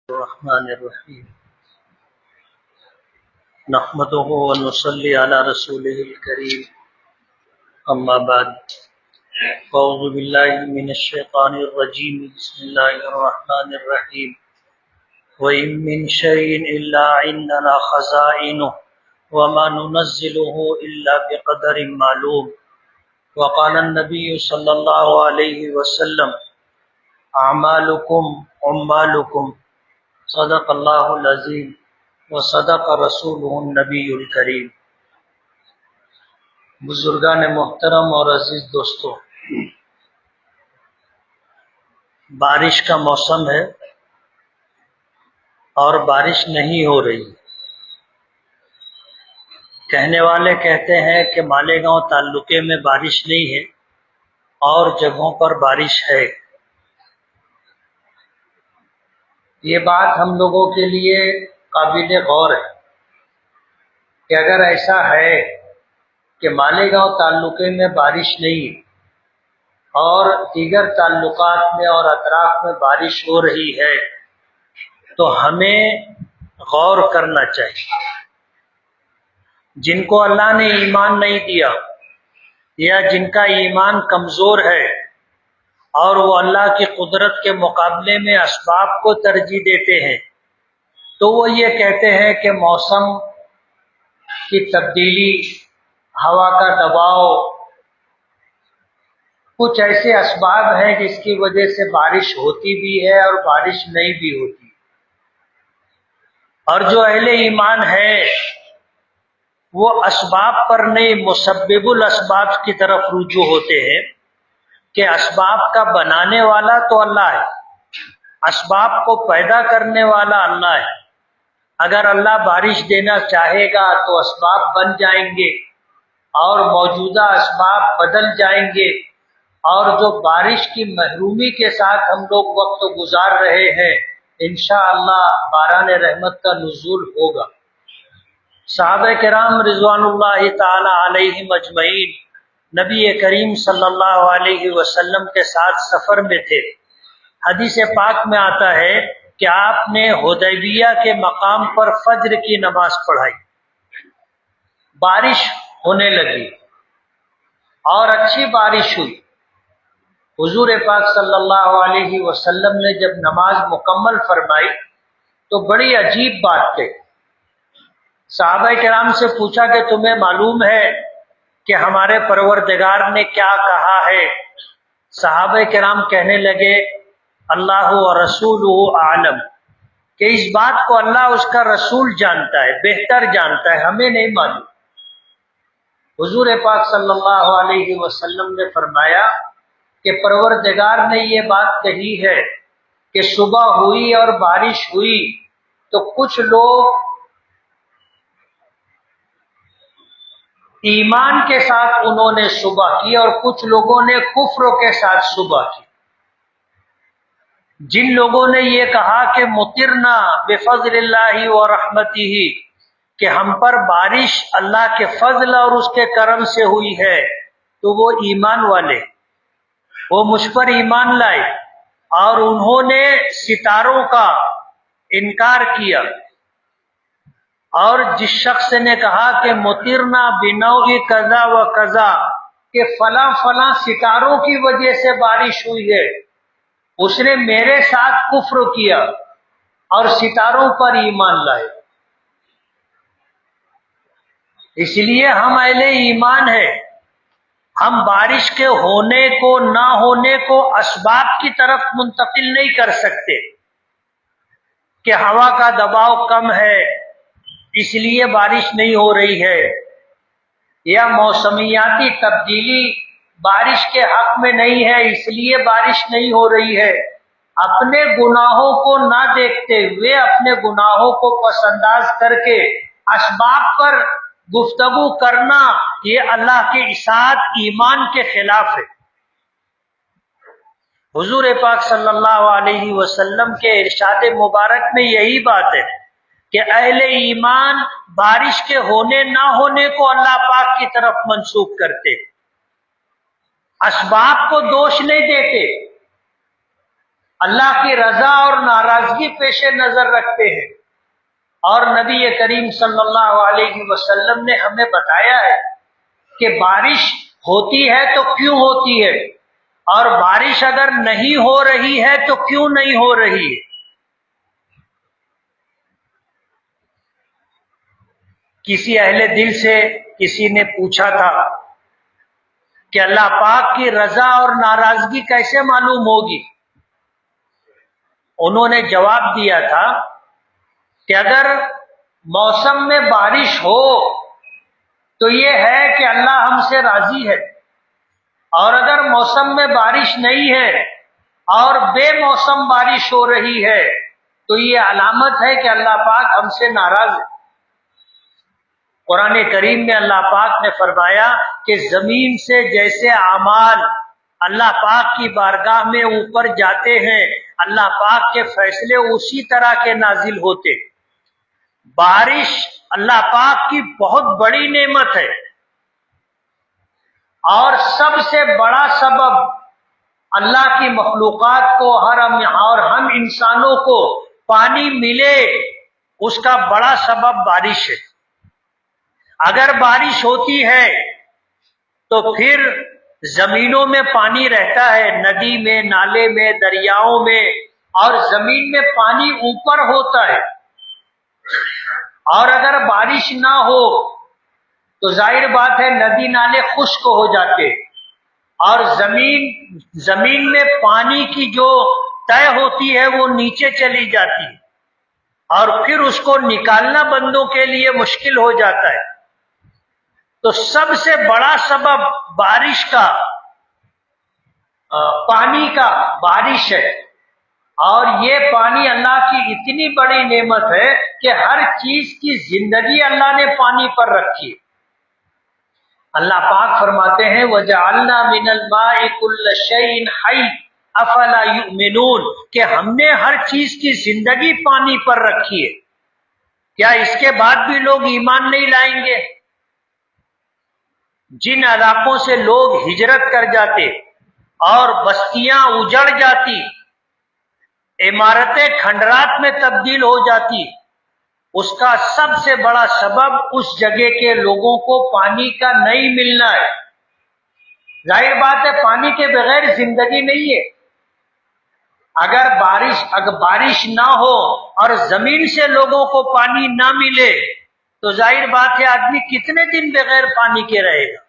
الرحمن الرحیم نحمده ونصلی علی رسوله الکریم اما بعد اعوذ باللہ من الشیطان الرجیم بسم اللہ الرحمن الرحیم وَإِن مِّن شَيْءٍ إِلَّا عِندَنَا خَزَائِنُهُ وَمَا نُنَزِّلُهُ إِلَّا بِقَدَرٍ مَّعْلُومٍ وقال النبی صلی اللہ علیہ وسلم اعمالکم عمالکم صدق اللہ العظیم وصدق رسولہ النبی الکریم۔ بزرگان محترم اور عزیز دوستو، بارش کا موسم ہے اور بارش نہیں ہو رہی۔ کہنے والے کہتے ہیں کہ مالیگاؤں تعلقے میں بارش نہیں ہے اور جگہوں پر بارش ہے۔ یہ بات ہم لوگوں کے لیے قابل غور ہے کہ اگر ایسا ہے کہ مالیگاؤں تعلقے میں بارش نہیں اور دیگر تعلقات میں اور اطراف میں بارش ہو رہی ہے تو ہمیں غور کرنا چاہیے۔ جن کو اللہ نے ایمان نہیں دیا یا جن کا ایمان کمزور ہے اور وہ اللہ کی قدرت کے مقابلے میں اسباب کو ترجیح دیتے ہیں تو وہ یہ کہتے ہیں کہ موسم کی تبدیلی، ہوا کا دباؤ، کچھ ایسے اسباب ہیں جس کی وجہ سے بارش ہوتی بھی ہے اور بارش نہیں بھی ہوتی۔ اور جو اہل ایمان ہے وہ اسباب پر نہیں مسبب الاسباب کی طرف رجوع ہوتے ہیں کہ اسباب کا بنانے والا تو اللہ ہے، اسباب کو پیدا کرنے والا اللہ ہے۔ اگر اللہ بارش دینا چاہے گا تو اسباب بن جائیں گے اور موجودہ اسباب بدل جائیں گے، اور جو بارش کی محرومی کے ساتھ ہم لوگ وقت گزار رہے ہیں انشاءاللہ باران رحمت کا نزول ہوگا۔ صحابہ کرام رضوان اللہ تعالی علیہم اجمعین نبی کریم صلی اللہ علیہ وسلم کے ساتھ سفر میں تھے۔ حدیث پاک میں آتا ہے کہ آپ نے حدیبیہ کے مقام پر فجر کی نماز پڑھائی، بارش ہونے لگی اور اچھی بارش ہوئی۔ حضور پاک صلی اللہ علیہ وسلم نے جب نماز مکمل فرمائی تو بڑی عجیب بات کہی۔ صحابہ کرام سے پوچھا کہ تمہیں معلوم ہے کہ ہمارے پروردگار نے کیا کہا ہے؟ صحابہ کرام کہنے لگے اللہ و رسولہ اعلم، کہ اس بات کو اللہ اس کا رسول جانتا ہے، بہتر جانتا ہے، ہمیں نہیں معلوم۔ حضور پاک صلی اللہ علیہ وسلم نے فرمایا کہ پروردگار نے یہ بات کہی ہے کہ صبح ہوئی اور بارش ہوئی تو کچھ لوگ ایمان کے ساتھ انہوں نے صبح کی اور کچھ لوگوں نے کفر کے ساتھ صبح کی۔ جن لوگوں نے یہ کہا کہ مطرنا بفضل اللہ و رحمتہ، کہ ہم پر بارش اللہ کے فضل اور اس کے کرم سے ہوئی ہے، تو وہ ایمان والے، وہ مجھ پر ایمان لائے اور انہوں نے ستاروں کا انکار کیا۔ اور جس شخص نے کہا کہ مطرنا بنوع کذا و کذا، کہ فلاں فلاں ستاروں کی وجہ سے بارش ہوئی ہے، اس نے میرے ساتھ کفر کیا اور ستاروں پر ایمان لائے۔ اس لیے ہم اہل ایمان ہیں، ہم بارش کے ہونے کو نہ ہونے کو اسباب کی طرف منتقل نہیں کر سکتے کہ ہوا کا دباؤ کم ہے اس لیے بارش نہیں ہو رہی ہے، یا موسمیاتی تبدیلی بارش کے حق میں نہیں ہے اس لیے بارش نہیں ہو رہی ہے۔ اپنے گناہوں کو نہ دیکھتے ہوئے، اپنے گناہوں کو پس انداز کر کے اسباب پر گفتگو کرنا، یہ اللہ کے اطاعت ایمان کے خلاف ہے۔ حضور پاک صلی اللہ علیہ وسلم کے ارشاد مبارک میں یہی بات ہے کہ اہل ایمان بارش کے ہونے نہ ہونے کو اللہ پاک کی طرف منسوب کرتے، اسباب کو دوش نہیں دیتے۔ اللہ کی رضا اور ناراضگی پیش نظر رکھتے ہیں. اور نبی کریم صلی اللہ علیہ وسلم نے ہمیں بتایا ہے کہ بارش ہوتی ہے تو کیوں ہوتی ہے، اور بارش اگر نہیں ہو رہی ہے تو کیوں نہیں ہو رہی ہے. کسی اہل دل سے کسی نے پوچھا تھا کہ اللہ پاک کی رضا اور ناراضگی کیسے معلوم ہوگی؟ انہوں نے جواب دیا تھا کہ اگر موسم میں بارش ہو تو یہ ہے کہ اللہ ہم سے راضی ہے، اور اگر موسم میں بارش نہیں ہے اور بے موسم بارش ہو رہی ہے تو یہ علامت ہے کہ اللہ پاک ہم سے ناراض ہے. قرآن کریم میں اللہ پاک نے فرمایا کہ زمین سے جیسے اعمال اللہ پاک کی بارگاہ میں اوپر جاتے ہیں، اللہ پاک کے فیصلے اسی طرح کے نازل ہوتے. بارش اللہ پاک کی بہت بڑی نعمت ہے، اور سب سے بڑا سبب اللہ کی مخلوقات کو اور ہم انسانوں کو پانی ملے، اس کا بڑا سبب بارش ہے. اگر بارش ہوتی ہے تو پھر زمینوں میں پانی رہتا ہے، ندی میں، نالے میں، دریاؤں میں، اور زمین میں پانی اوپر ہوتا ہے. اور اگر بارش نہ ہو تو ظاہر بات ہے ندی نالے خشک ہو جاتے، اور زمین میں پانی کی جو طے ہوتی ہے وہ نیچے چلی جاتی، اور پھر اس کو نکالنا بندوں کے لیے مشکل ہو جاتا ہے. تو سب سے بڑا سبب بارش کا، پانی کا، بارش ہے. اور یہ پانی اللہ کی اتنی بڑی نعمت ہے کہ ہر چیز کی زندگی اللہ نے پانی پر رکھی. اللہ پاک فرماتے ہیں وَجَعَلْنَا مِنَ الْمَاءِ كُلَّ شَيْءٍ حَيٍّ أَفَلَا يُؤْمِنُونَ، کہ ہم نے ہر چیز کی زندگی پانی پر رکھی ہے. کیا اس کے بعد بھی لوگ ایمان نہیں لائیں گے؟ جن علاقوں سے لوگ ہجرت کر جاتے اور بستیاں اجڑ جاتی، عمارتیں کھنڈرات میں تبدیل ہو جاتی، اس کا سب سے بڑا سبب اس جگہ کے لوگوں کو پانی کا نہیں ملنا ہے. ظاہر بات ہے پانی کے بغیر زندگی نہیں ہے. اگر بارش نہ ہو اور زمین سے لوگوں کو پانی نہ ملے تو ظاہر بات ہے آدمی کتنے دن بغیر پانی کے رہے گا.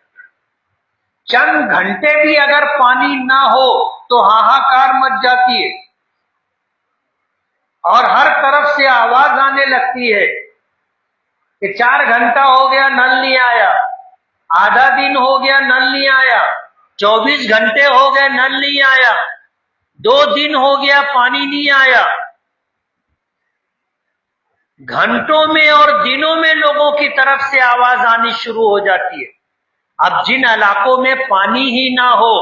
چند گھنٹے بھی اگر پانی نہ ہو تو ہاہاکار مچ جاتی ہے، اور ہر طرف سے آواز آنے لگتی ہے کہ 4 گھنٹہ ہو گیا نل نہیں آیا، آدھا دن ہو گیا نل نہیں آیا، 24 گھنٹے ہو گئے نل نہیں آیا، 2 دن ہو گیا پانی نہیں آیا. گھنٹوں میں اور دنوں میں لوگوں کی طرف سے آواز آنی شروع ہو جاتی ہے. اب جن علاقوں میں پانی ہی نہ ہو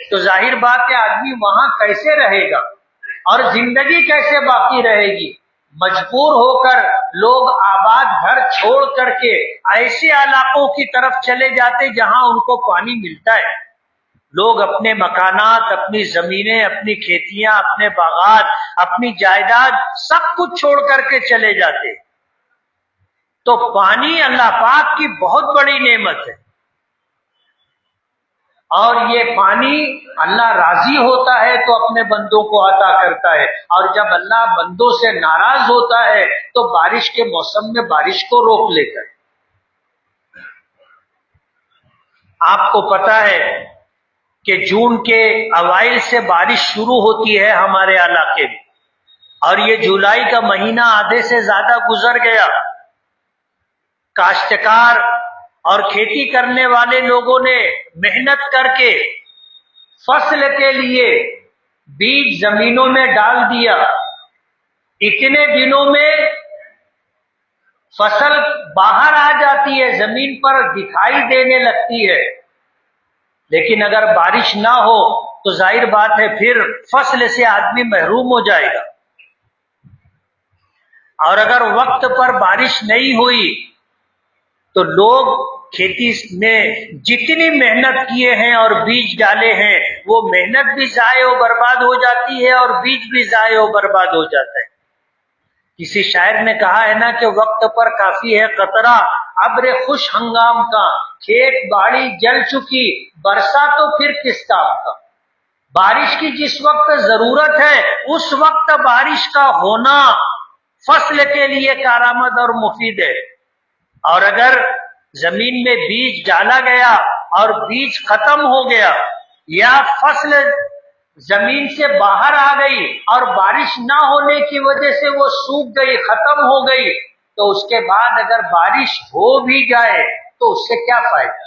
تو ظاہر بات ہے آدمی وہاں کیسے رہے گا اور زندگی کیسے باقی رہے گی. مجبور ہو کر لوگ آباد گھر چھوڑ کر کے ایسے علاقوں کی طرف چلے جاتے جہاں ان کو پانی ملتا ہے. لوگ اپنے مکانات، اپنی زمینیں، اپنی کھیتیاں، اپنے باغات، اپنی جائیداد سب کچھ چھوڑ کر کے چلے جاتے. تو پانی اللہ پاک کی بہت بڑی نعمت ہے، اور یہ پانی اللہ راضی ہوتا ہے تو اپنے بندوں کو عطا کرتا ہے، اور جب اللہ بندوں سے ناراض ہوتا ہے تو بارش کے موسم میں بارش کو روک لیتا ہے. آپ کو پتا ہے کہ جون کے اوائل سے بارش شروع ہوتی ہے ہمارے علاقے میں، اور یہ جولائی کا مہینہ آدھے سے زیادہ گزر گیا. کاشتکار اور کھیتی کرنے والے لوگوں نے محنت کر کے فصل کے لیے بیج زمینوں میں ڈال دیا. اتنے دنوں میں فصل باہر آ جاتی ہے، زمین پر دکھائی دینے لگتی ہے، لیکن اگر بارش نہ ہو تو ظاہر بات ہے پھر فصل سے آدمی محروم ہو جائے گا. اور اگر وقت پر بارش نہیں ہوئی تو لوگ کھیتی میں جتنی محنت کیے ہیں اور بیج ڈالے ہیں وہ محنت بھی ضائع و برباد ہو جاتی ہے اور بیج بھی ضائع و برباد ہو جاتا ہے۔ کسی شاعر نے کہا ہے نا کہ وقت پر کافی ہے قطرہ ابر خوش ہنگام کا، کھیت باڑی جل چکی برسا تو پھر کس کام کا۔ بارش کی جس وقت ضرورت ہے اس وقت بارش کا ہونا فصل کے لیے کارآمد اور مفید ہے، اور اگر زمین میں بیج ڈالا گیا اور بیج ختم ہو گیا یا فصل زمین سے باہر آ گئی اور بارش نہ ہونے کی وجہ سے وہ سوکھ گئی، ختم ہو گئی، تو اس کے بعد اگر بارش ہو بھی جائے تو اس سے کیا فائدہ؟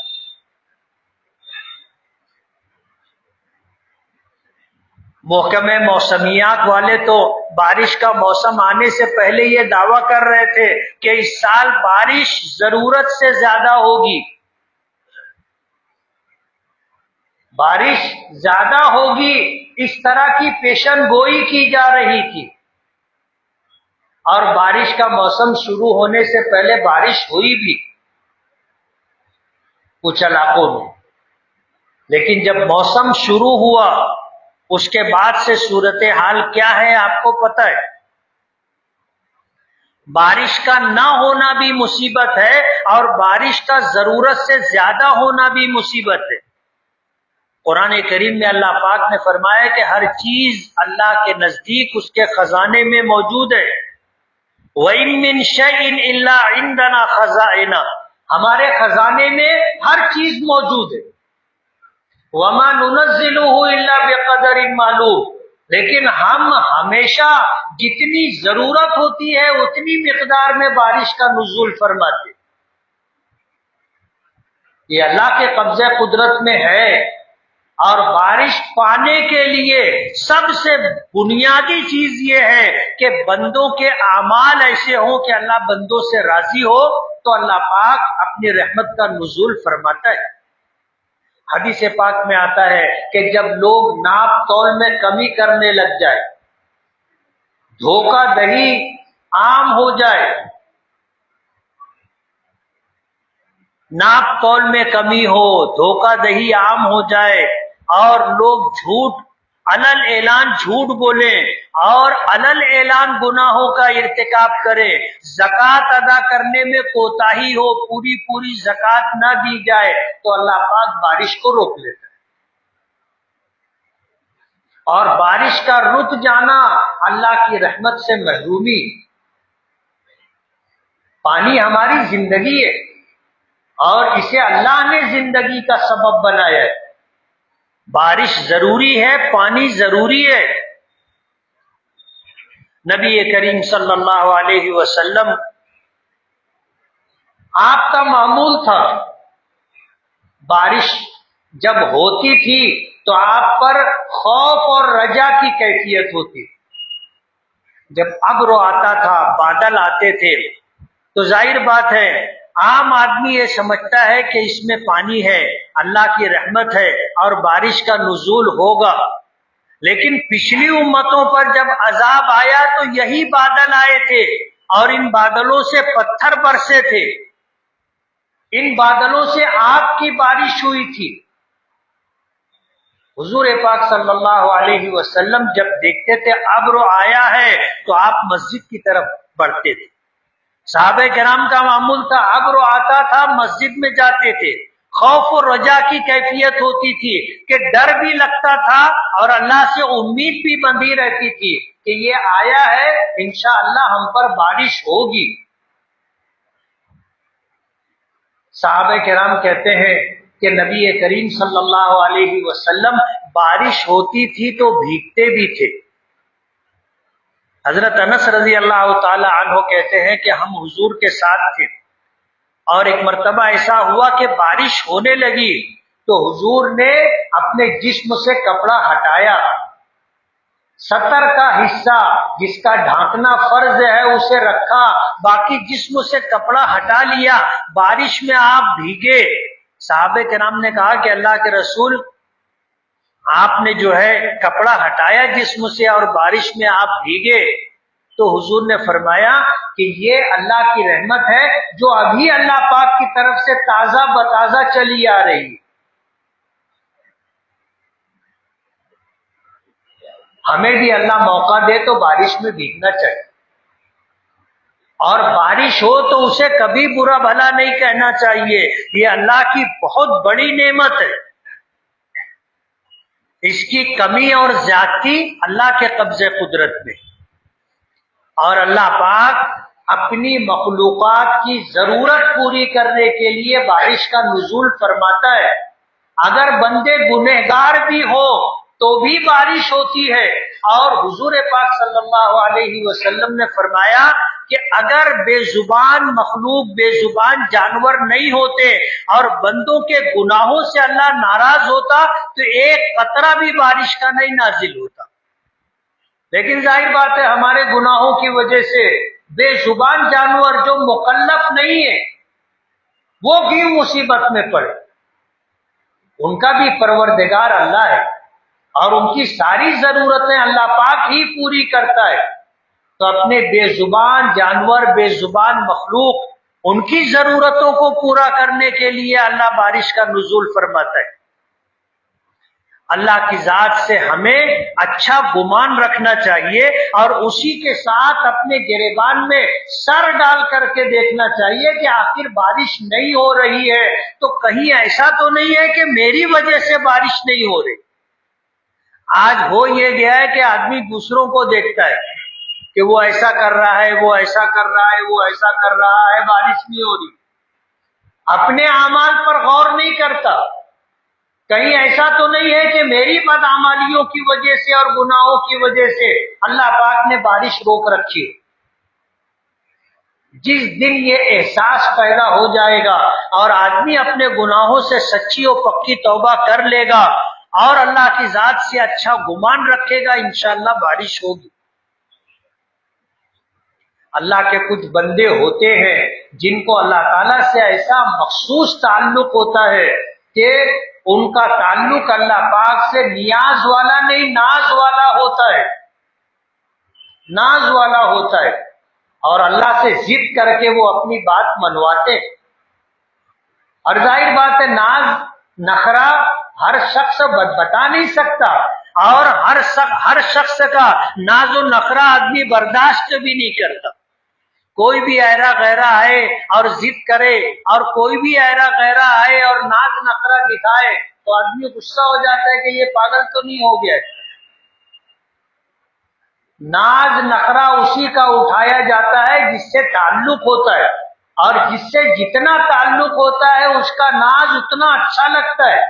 محکمہ موسمیات والے تو بارش کا موسم آنے سے پہلے یہ دعویٰ کر رہے تھے کہ اس سال بارش ضرورت سے زیادہ ہوگی، بارش زیادہ ہوگی، اس طرح کی پیشن گوئی کی جا رہی تھی، اور بارش کا موسم شروع ہونے سے پہلے بارش ہوئی بھی کچھ علاقوں میں۔ لیکن جب موسم شروع ہوا اس کے بعد سے صورتحال کیا ہے آپ کو پتہ ہے؟ بارش کا نہ ہونا بھی مصیبت ہے اور بارش کا ضرورت سے زیادہ ہونا بھی مصیبت ہے۔ قرآن کریم میں اللہ پاک نے فرمایا کہ ہر چیز اللہ کے نزدیک اس کے خزانے میں موجود ہے۔ وَإِن مِّن شَيْءٍ إِلَّا عِندَنَا خَزَائِنُ، ہمارے خزانے میں ہر چیز موجود ہے۔ وَمَا نُنَزِّلُهُ إِلَّا بِقَدَرٍ مَّعْلُومٍ، لیکن ہم ہمیشہ جتنی ضرورت ہوتی ہے اتنی مقدار میں بارش کا نزول فرماتے۔ یہ اللہ کے قبضہ قدرت میں ہے، اور بارش پانے کے لیے سب سے بنیادی چیز یہ ہے کہ بندوں کے اعمال ایسے ہوں کہ اللہ بندوں سے راضی ہو، تو اللہ پاک اپنی رحمت کا نزول فرماتا ہے۔ حدیث پاک میں آتا ہے کہ جب لوگ ناپ تول میں کمی کرنے لگ جائے، دھوکہ دہی عام ہو جائے، ناپ تول میں کمی ہو، دھوکہ دہی عام ہو جائے، اور لوگ جھوٹ علل اعلان جھوٹ بولیں اور علل اعلان گناہوں کا ارتکاب کرے، زکوٰۃ ادا کرنے میں کوتاہی ہو، پوری پوری زکوٰۃ نہ دی جائے، تو اللہ پاک بارش کو روک لیتا ہے۔ اور بارش کا رک جانا اللہ کی رحمت سے محرومی۔ پانی ہماری زندگی ہے اور اسے اللہ نے زندگی کا سبب بنایا ہے۔ بارش ضروری ہے، پانی ضروری ہے۔ نبی کریم صلی اللہ علیہ وسلم آپ کا معمول تھا، بارش جب ہوتی تھی تو آپ پر خوف اور رجا کی کیفیت ہوتی۔ جب ابر آتا تھا، بادل آتے تھے، تو ظاہر بات ہے عام آدمی یہ سمجھتا ہے کہ اس میں پانی ہے، اللہ کی رحمت ہے اور بارش کا نزول ہوگا۔ لیکن پچھلی امتوں پر جب عذاب آیا تو یہی بادل آئے تھے اور ان بادلوں سے پتھر برسے تھے، ان بادلوں سے آگ کی بارش ہوئی تھی۔ حضور پاک صلی اللہ علیہ وسلم جب دیکھتے تھے ابر آیا ہے تو آپ مسجد کی طرف بڑھتے تھے۔ صحابہ کرام کا معمول تھا، ابر آتا تھا مسجد میں جاتے تھے، خوف و رجا کی کیفیت ہوتی تھی کہ ڈر بھی لگتا تھا اور اللہ سے امید بھی بندھی رہتی تھی کہ یہ آیا ہے انشاءاللہ ہم پر بارش ہوگی۔ صحابہ کرام کہتے ہیں کہ نبی کریم صلی اللہ علیہ وسلم بارش ہوتی تھی تو بھیگتے بھی تھے۔ حضرت انس رضی اللہ تعالی عنہ کہتے ہیں کہ ہم حضور کے ساتھ تھے اور ایک مرتبہ ایسا ہوا کہ بارش ہونے لگی تو حضور نے اپنے جسم سے کپڑا ہٹایا، سطر کا حصہ جس کا ڈھانکنا فرض ہے اسے رکھا، باقی جسم سے کپڑا ہٹا لیا، بارش میں آپ بھیگے۔ صحابہ کرام نے کہا کہ اللہ کے رسول، آپ نے جو ہے کپڑا ہٹایا جسم سے اور بارش میں آپ بھیگے، تو حضور نے فرمایا کہ یہ اللہ کی رحمت ہے جو ابھی اللہ پاک کی طرف سے تازہ بتازہ چلی آ رہی ہے۔ ہمیں بھی اللہ موقع دے تو بارش میں بھیگنا چاہیے، اور بارش ہو تو اسے کبھی برا بھلا نہیں کہنا چاہیے، یہ اللہ کی بہت بڑی نعمت ہے، اس کی کمی اور زیادتی اللہ کے قبضے قدرت میں، اور اللہ پاک اپنی مخلوقات کی ضرورت پوری کرنے کے لیے بارش کا نزول فرماتا ہے۔ اگر بندے گنہگار بھی ہو تو بھی بارش ہوتی ہے، اور حضور پاک صلی اللہ علیہ وسلم نے فرمایا کہ اگر بے زبان مخلوق، بے زبان جانور نہیں ہوتے اور بندوں کے گناہوں سے اللہ ناراض ہوتا تو ایک قطرہ بھی بارش کا نہیں نازل ہوتا، لیکن ظاہر بات ہے ہمارے گناہوں کی وجہ سے بے زبان جانور جو مکلف نہیں ہے وہ کیوں مصیبت میں پڑے؟ ان کا بھی پروردگار اللہ ہے اور ان کی ساری ضرورتیں اللہ پاک ہی پوری کرتا ہے، تو اپنے بے زبان جانور، بے زبان مخلوق، ان کی ضرورتوں کو پورا کرنے کے لیے اللہ بارش کا نزول فرماتا ہے۔ اللہ کی ذات سے ہمیں اچھا گمان رکھنا چاہیے، اور اسی کے ساتھ اپنے گریبان میں سر ڈال کر کے دیکھنا چاہیے کہ آخر بارش نہیں ہو رہی ہے تو کہیں ایسا تو نہیں ہے کہ میری وجہ سے بارش نہیں ہو رہی۔ آج ہو یہ گیا ہے کہ آدمی دوسروں کو دیکھتا ہے کہ وہ ایسا کر رہا ہے، وہ ایسا کر رہا ہے، وہ ایسا کر رہا ہے، بارش نہیں ہو رہی، اپنے اعمال پر غور نہیں کرتا۔ کہیں ایسا تو نہیں ہے کہ میری بدعمالیوں کی وجہ سے اور گناہوں کی وجہ سے اللہ پاک نے بارش روک رکھی ہے۔ جس دن یہ احساس پیدا ہو جائے گا اور آدمی اپنے گناہوں سے سچی اور پکی توبہ کر لے گا اور اللہ کی ذات سے اچھا گمان رکھے گا، انشاءاللہ بارش ہوگی۔ اللہ کے کچھ بندے ہوتے ہیں جن کو اللہ تعالیٰ سے ایسا مخصوص تعلق ہوتا ہے کہ ان کا تعلق اللہ پاک سے نیاز والا نہیں، ناز والا ہوتا ہے، ناز والا ہوتا ہے، اور اللہ سے ضد کر کے وہ اپنی بات منواتے ہیں۔ اور ظاہر بات ہے ناز نخرا ہر شخص بتا نہیں سکتا، اور ہر شخص کا ناز و نخرا آدمی برداشت بھی نہیں کرتا۔ کوئی بھی ایرا غیرہ ہے اور ضد کرے، اور کوئی بھی ایرا غیرہ ہے اور ناز نخرا دکھائے تو آدمی غصہ ہو جاتا ہے کہ یہ پاگل تو نہیں ہو گیا ہے۔ ناز نخرا اسی کا اٹھایا جاتا ہے جس سے تعلق ہوتا ہے، اور جس سے جتنا تعلق ہوتا ہے اس کا ناز اتنا اچھا لگتا ہے۔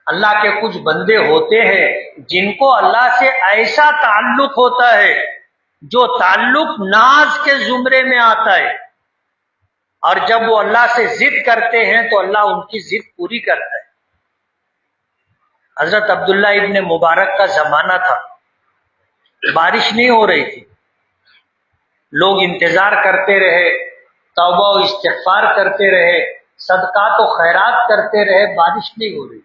اللہ کے کچھ بندے ہوتے ہیں جن کو اللہ سے ایسا تعلق ہوتا ہے جو تعلق ناز کے زمرے میں آتا ہے، اور جب وہ اللہ سے ضد کرتے ہیں تو اللہ ان کی ضد پوری کرتا ہے۔ حضرت عبداللہ ابن مبارک کا زمانہ تھا، بارش نہیں ہو رہی تھی، لوگ انتظار کرتے رہے، توبہ و استغفار کرتے رہے، صدقات و خیرات کرتے رہے، بارش نہیں ہو رہی۔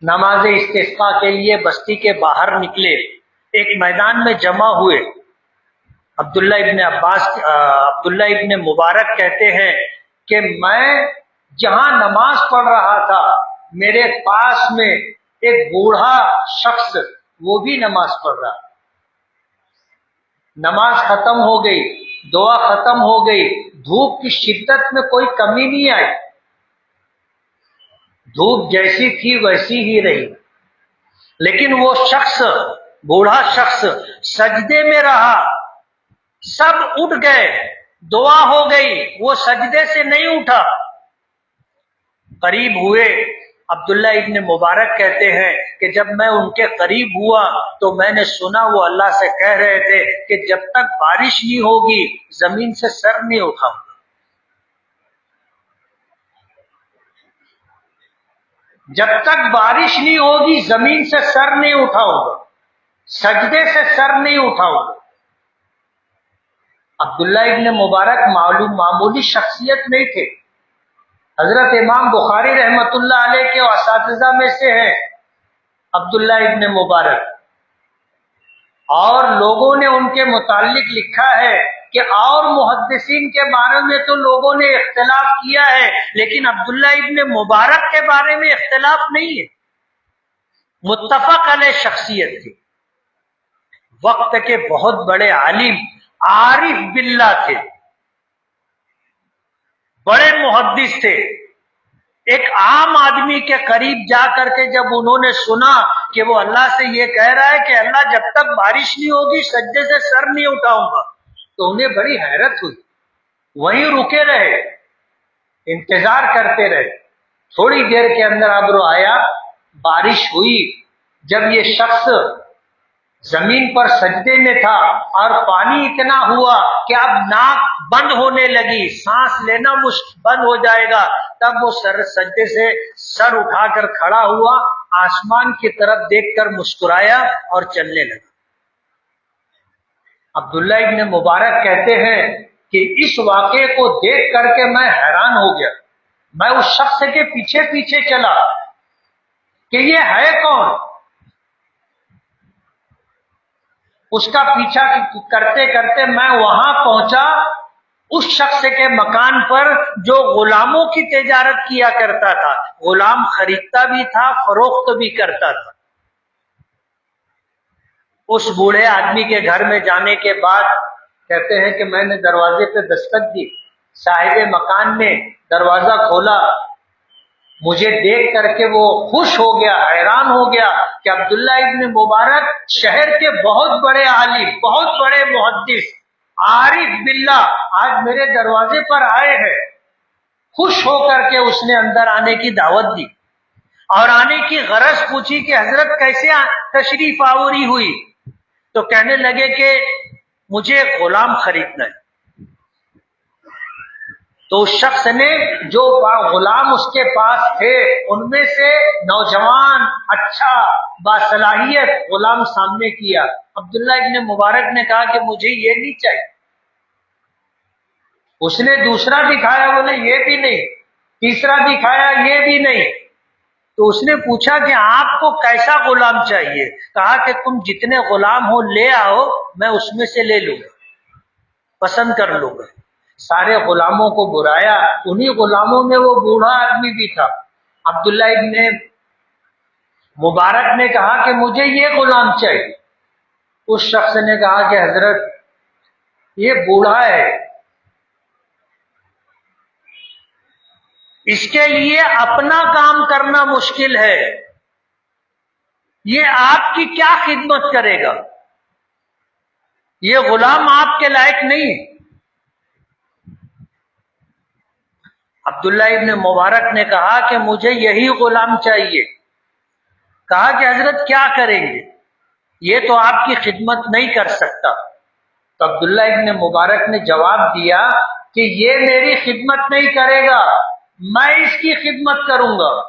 نماز استسقاء کے لیے بستی کے باہر نکلے، ایک میدان میں جمع ہوئے۔ عبداللہ ابن مبارک کہتے ہیں کہ میں جہاں نماز پڑھ رہا تھا میرے پاس میں ایک بوڑھا شخص وہ بھی نماز پڑھ رہا، نماز ختم ہو گئی، دعا ختم ہو گئی، دھوپ کی شدت میں کوئی کمی نہیں آئی، دھوپ جیسی تھی ویسی ہی رہی، لیکن وہ شخص، بوڑھا شخص سجدے میں رہا، سب اٹھ گئے، دعا ہو گئی، وہ سجدے سے نہیں اٹھا۔ قریب ہوئے، عبداللہ ابن مبارک کہتے ہیں کہ جب میں ان کے قریب ہوا تو میں نے سنا وہ اللہ سے کہہ رہے تھے کہ جب تک بارش نہیں ہوگی زمین سے سر نہیں اٹھاؤں گا، جب تک بارش نہیں ہوگی زمین سے سر نہیں اٹھاؤں گا، سجدے سے سر نہیں اٹھاؤں گا۔ عبداللہ ابن مبارک معمولی شخصیت نہیں تھے، حضرت امام بخاری رحمت اللہ علیہ کے اساتذہ میں سے ہیں عبداللہ ابن مبارک، اور لوگوں نے ان کے متعلق لکھا ہے کہ اور محدثین کے بارے میں تو لوگوں نے اختلاف کیا ہے، لیکن عبداللہ ابن مبارک کے بارے میں اختلاف نہیں ہے، متفق علیہ شخصیت تھی، وقت کے بہت بڑے عالم، عارف باللہ تھے، بڑے محدث تھے۔ ایک عام آدمی کے قریب جا کر کے جب انہوں نے سنا کہ وہ اللہ سے یہ کہہ رہا ہے کہ اللہ جب تک بارش نہیں ہوگی سجدے سے سر نہیں اٹھاؤں گا، تو انہیں بڑی حیرت ہوئی، وہیں رکے رہے، انتظار کرتے رہے۔ تھوڑی دیر کے اندر ابرو آیا، بارش ہوئی۔ جب یہ شخص زمین پر سجدے میں تھا اور پانی اتنا ہوا کہ اب ناک بند ہونے لگی، سانس لینا بند ہو جائے گا، تب وہ سجدے سے سر اٹھا کر کھڑا ہوا، آسمان کی طرف دیکھ کر مسکرایا اور چلنے لگا۔ عبداللہ ابن مبارک کہتے ہیں کہ اس واقعے کو دیکھ کر کے میں حیران ہو گیا، میں اس شخص کے پیچھے پیچھے چلا کہ یہ ہے کون۔ اس کا پیچھا کرتے کرتے میں وہاں پہنچا، اس شخص کے مکان پر جو غلاموں کی تجارت کیا کرتا تھا، غلام خریدتا بھی تھا، فروخت بھی کرتا تھا۔ اس بوڑھے آدمی کے گھر میں جانے کے بعد کہتے ہیں کہ میں نے دروازے پہ دستک دی، صاحب مکان نے دروازہ کھولا، مجھے دیکھ کر کے وہ خوش ہو گیا، حیران ہو گیا کہ عبداللہ ابن مبارک شہر کے بہت بڑے عالم، بہت بڑے محدث، عارف باللہ آج میرے دروازے پر آئے ہیں۔ خوش ہو کر کے اس نے اندر آنے کی دعوت دی اور آنے کی غرض پوچھی کہ حضرت کیسے تشریف آوری ہوئی؟ تو کہنے لگے کہ مجھے غلام خریدنا ہے۔ تو اس شخص نے جو غلام اس کے پاس تھے ان میں سے نوجوان اچھا باصلاحیت غلام سامنے کیا۔ عبداللہ ابن مبارک نے کہا کہ مجھے یہ نہیں چاہیے۔ اس نے دوسرا دکھایا، بولے یہ بھی نہیں، تیسرا دکھایا، یہ بھی نہیں۔ تو اس نے پوچھا کہ آپ کو کیسا غلام چاہیے؟ کہا کہ تم جتنے غلام ہو لے آؤ، میں اس میں سے لے لوں گا، پسند کر لوں گا۔ سارے غلاموں کو بلایا، انہی غلاموں میں وہ بوڑھا آدمی بھی تھا۔ عبداللہ ابن مبارک نے کہا کہ مجھے یہ غلام چاہیے۔ اس شخص نے کہا کہ حضرت یہ بوڑھا ہے، اس کے لیے اپنا کام کرنا مشکل ہے، یہ آپ کی کیا خدمت کرے گا؟ یہ غلام آپ کے لائق نہیں۔ عبداللہ ابن مبارک نے کہا کہ مجھے یہی غلام چاہیے۔ کہا کہ حضرت کیا کریں گے؟ یہ تو آپ کی خدمت نہیں کر سکتا۔ تو عبداللہ ابن مبارک نے جواب دیا کہ یہ میری خدمت نہیں کرے گا، میں اس کی خدمت کروں گا۔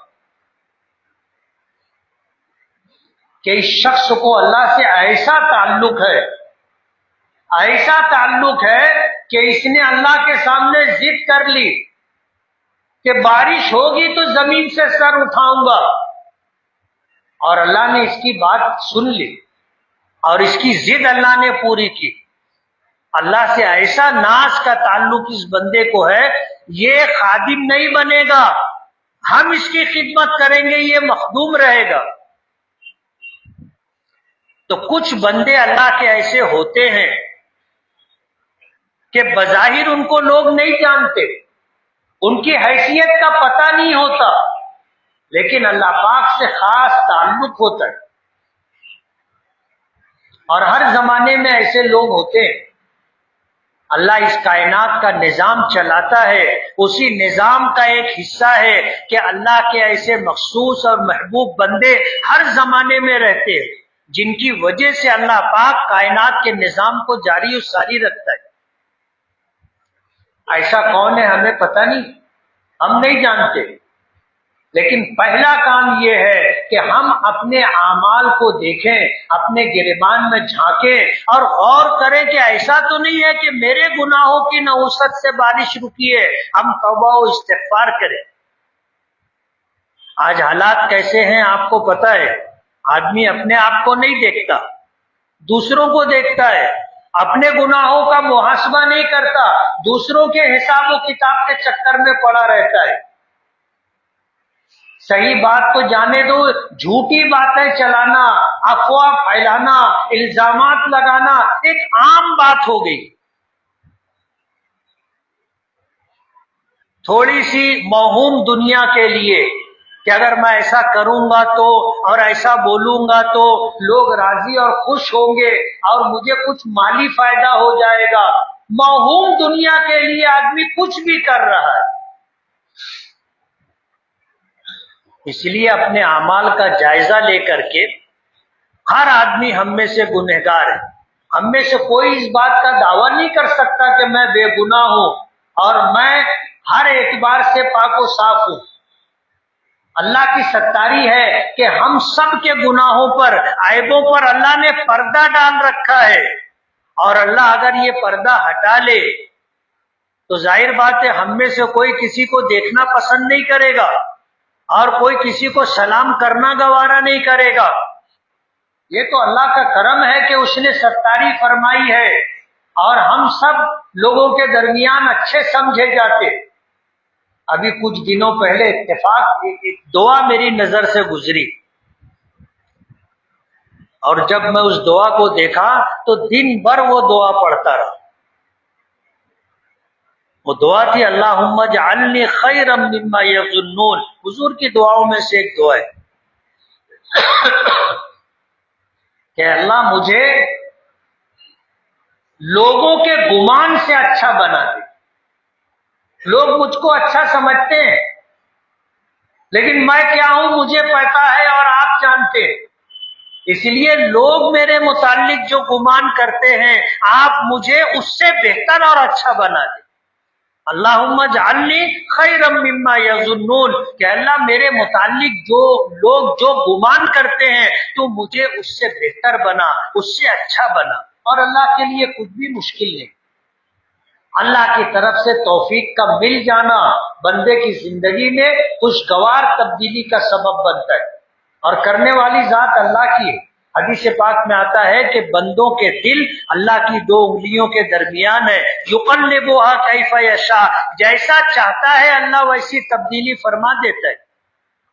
کہ اس شخص کو اللہ سے ایسا تعلق ہے، ایسا تعلق ہے کہ اس نے اللہ کے سامنے ضد کر لی کہ بارش ہوگی تو زمین سے سر اٹھاؤں گا، اور اللہ نے اس کی بات سن لی اور اس کی ضد اللہ نے پوری کی۔ اللہ سے ایسا ناز کا تعلق اس بندے کو ہے، یہ خادم نہیں بنے گا، ہم اس کی خدمت کریں گے، یہ مخدوم رہے گا۔ تو کچھ بندے اللہ کے ایسے ہوتے ہیں کہ بظاہر ان کو لوگ نہیں جانتے، ان کی حیثیت کا پتہ نہیں ہوتا، لیکن اللہ پاک سے خاص تعلق ہوتا ہے۔ اور ہر زمانے میں ایسے لوگ ہوتے ہیں۔ اللہ اس کائنات کا نظام چلاتا ہے، اسی نظام کا ایک حصہ ہے کہ اللہ کے ایسے مخصوص اور محبوب بندے ہر زمانے میں رہتے ہیں، جن کی وجہ سے اللہ پاک کائنات کے نظام کو جاری و ساری رکھتا ہے۔ ایسا کون ہے ہمیں پتہ نہیں، ہم نہیں جانتے، لیکن پہلا کام یہ ہے کہ ہم اپنے اعمال کو دیکھیں، اپنے گریبان میں جھانکیں اور غور کریں کہ ایسا تو نہیں ہے کہ میرے گناہوں کی نحوست سے بارش رکی ہے، ہم توبہ و استغفار کریں۔ آج حالات کیسے ہیں آپ کو پتہ ہے، آدمی اپنے آپ کو نہیں دیکھتا، دوسروں کو دیکھتا ہے۔ اپنے گناہوں کا محاسبہ نہیں کرتا، دوسروں کے حساب و کتاب کے چکر میں پڑا رہتا ہے۔ صحیح بات تو جانے دو، جھوٹی باتیں چلانا، افواہ پھیلانا، الزامات لگانا ایک عام بات ہو گئی۔ تھوڑی سی موہوم دنیا کے لیے کہ اگر میں ایسا کروں گا تو اور ایسا بولوں گا تو لوگ راضی اور خوش ہوں گے اور مجھے کچھ مالی فائدہ ہو جائے گا، موہوم دنیا کے لیے آدمی کچھ بھی کر رہا ہے۔ اس لیے اپنے اعمال کا جائزہ لے کر کے، ہر آدمی ہم میں سے گنہگار ہے، ہم میں سے کوئی اس بات کا دعویٰ نہیں کر سکتا کہ میں بے گناہ ہوں اور میں ہر اعتبار سے پاک و صاف ہوں۔ اللہ کی ستاری ہے کہ ہم سب کے گناہوں پر، عیبوں پر اللہ نے پردہ ڈال رکھا ہے، اور اللہ اگر یہ پردہ ہٹا لے تو ظاہر بات ہے ہم میں سے کوئی کسی کو دیکھنا پسند نہیں کرے گا اور کوئی کسی کو سلام کرنا گوارا نہیں کرے گا۔ یہ تو اللہ کا کرم ہے کہ اس نے ستاری فرمائی ہے اور ہم سب لوگوں کے درمیان اچھے سمجھے جاتے۔ ابھی کچھ دنوں پہلے اتفاق ایک دعا میری نظر سے گزری، اور جب میں اس دعا کو دیکھا تو دن بھر وہ دعا پڑھتا رہا۔ وہ دعا تھی اللہم اجعلنی خیرا مما یظنون، حضور کی دعاؤں میں سے ایک دعا ہے کہ اللہ مجھے لوگوں کے گمان سے اچھا بنا دے۔ لوگ مجھ کو اچھا سمجھتے ہیں لیکن میں کیا ہوں مجھے پتا ہے اور آپ جانتے ہیں، اس لیے لوگ میرے متعلق جو گمان کرتے ہیں آپ مجھے اس سے بہتر اور اچھا بنا دیں۔ اللہم اجعلنی خیرا مما یظنون، کہ اللہ میرے متعلق جو لوگ جو گمان کرتے ہیں تو مجھے اس سے بہتر بنا، اس سے اچھا بنا۔ اور اللہ کے لیے کچھ بھی مشکل نہیں۔ اللہ کی طرف سے توفیق کا مل جانا بندے کی زندگی میں خوشگوار تبدیلی کا سبب بنتا ہے، اور کرنے والی ذات اللہ کی ہے۔ حدیث پاک میں آتا ہے کہ بندوں کے دل اللہ کی دو انگلیوں کے درمیان ہے، یقلبھا کیف یشاء، جیسا چاہتا ہے اللہ ویسی تبدیلی فرما دیتا ہے۔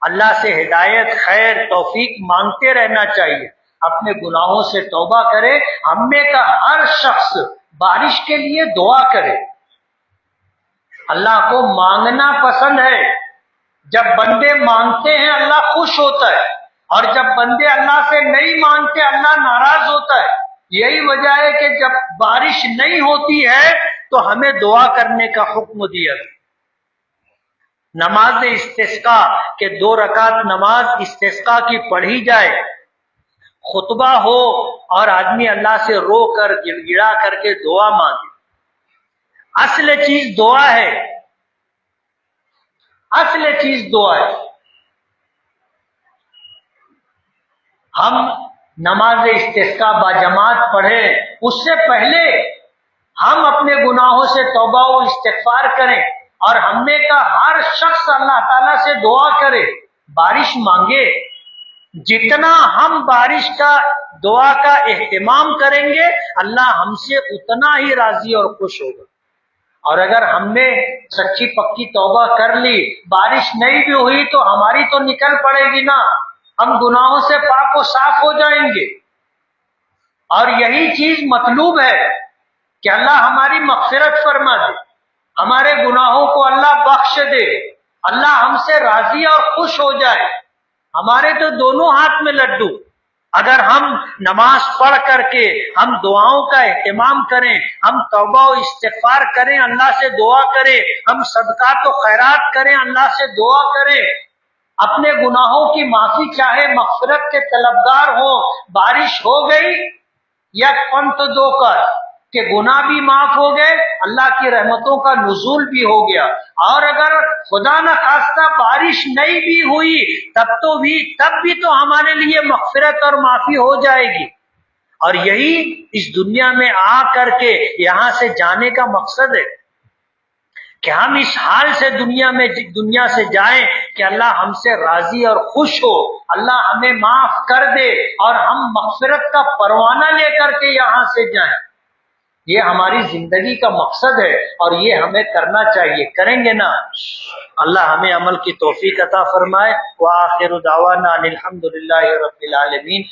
اللہ سے ہدایت، خیر، توفیق مانگتے رہنا چاہیے، اپنے گناہوں سے توبہ کرے۔ ہم میں کا ہر شخص بارش کے لیے دعا کرے۔ اللہ کو مانگنا پسند ہے، جب بندے مانگتے ہیں اللہ خوش ہوتا ہے، اور جب بندے اللہ سے نہیں مانگتے اللہ ناراض ہوتا ہے۔ یہی وجہ ہے کہ جب بارش نہیں ہوتی ہے تو ہمیں دعا کرنے کا حکم دیا گیا۔ نماز استسقاء کہ 2 رکعت نماز استسقاء کی پڑھی جائے، خطبہ ہو اور آدمی اللہ سے رو کر گڑ گڑا کر کے دعا مانگے۔ اصل چیز دعا ہے، اصل چیز دعا ہے۔ ہم نماز استسقاء باجماعت پڑھیں، اس سے پہلے ہم اپنے گناہوں سے توبہ و استغفار کریں، اور ہم میں کا ہر شخص اللہ تعالیٰ سے دعا کرے، بارش مانگے۔ جتنا ہم بارش کا دعا کا اہتمام کریں گے اللہ ہم سے اتنا ہی راضی اور خوش ہوگا۔ اور اگر ہم نے سچی پکی توبہ کر لی، بارش نہیں بھی ہوئی تو ہماری تو نکل پڑے گی نا، ہم گناہوں سے پاک و صاف ہو جائیں گے۔ اور یہی چیز مطلوب ہے کہ اللہ ہماری مغفرت فرما دے، ہمارے گناہوں کو اللہ بخش دے، اللہ ہم سے راضی اور خوش ہو جائے۔ ہمارے تو دونوں ہاتھ میں لڈو۔ اگر ہم نماز پڑھ کر کے ہم دعاؤں کا اہتمام کریں، ہم توبہ و استغفار کریں، اللہ سے دعا کریں، ہم صدقات و خیرات کریں، اللہ سے دعا کریں، اپنے گناہوں کی معافی چاہے، مغفرت کے طلبگار ہوں، بارش ہو گئی یا پنت دو کر کہ گناہ بھی معاف ہو گئے، اللہ کی رحمتوں کا نزول بھی ہو گیا۔ اور اگر خدا نہ خواستہ بارش نہیں بھی ہوئی تب بھی تو ہمارے لیے مغفرت اور معافی ہو جائے گی۔ اور یہی اس دنیا میں آ کر کے یہاں سے جانے کا مقصد ہے کہ ہم اس حال سے دنیا سے جائیں کہ اللہ ہم سے راضی اور خوش ہو، اللہ ہمیں معاف کر دے اور ہم مغفرت کا پروانہ لے کر کے یہاں سے جائیں۔ یہ ہماری زندگی کا مقصد ہے اور یہ ہمیں کرنا چاہیے. کریں گے نا؟ اللہ ہمیں عمل کی توفیق عطا فرمائے. وآخر دعوانا ان الحمد للہ رب العالمین.